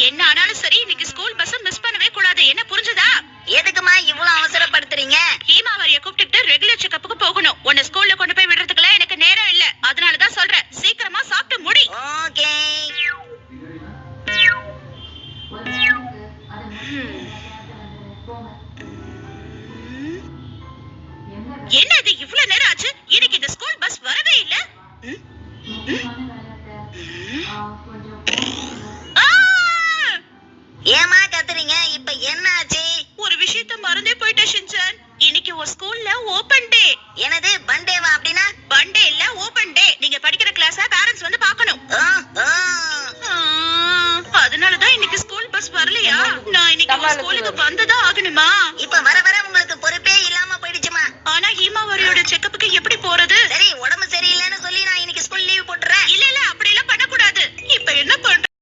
என்ன ஆனாலும் சரி இன்னைக்கு ஸ்கூல் பஸ் மிஸ் பண்ணவே கூடாது. என்ன புரிஞ்சதா? எதுக்குமா இவ்வளவு அவசரப்படுத்துறீங்க? ஹீமாவரிய கூப்பிட்டு ரெகுலர் செக்கப்புக்கு போகணும். உன்னை ஸ்கூல்ல கொண்டு போய் விடுறதுக்குலாம் எனக்கு நேரம் இல்ல. அதனாலதான் சொல்றேன், சீக்கிரமா சாப்பிட்டு முடி. ஓகே. என்ன இது இவ்வளவு நேரம் ஆச்சு? இன்னைக்கு இந்த ஸ்கூல் பஸ் வரவே இல்ல. ஏமா கத்துறீங்க? இப்ப என்ன ஆச்சு? ஒரு விஷயத்த மறந்தே போயிட்டேன் ஷின்சான். இன்னைக்கு ஒரு ஸ்கூல்ல ஓபன் டே. எனது பண்டேவா? அப்படின்னா பண்டே இல்ல, ஓபன் டே. நீங்க படிக்கிற கிளாஸ பேரண்ட்ஸ் வந்து பார்க்கணும். அதனாலதான் இன்னைக்கு ஸ்கூல் பஸ் வரலையா? நான் இன்னைக்கு ஸ்கூலுக்கு வந்துதான் ஆகணுமா? இப்ப வர வர உங்களுக்கு பொறுப்பே இல்லாம போயிடுச்சுமா. ஆனா ஹீமாவரியோட செக்கப்புக்கு எப்படி போறது?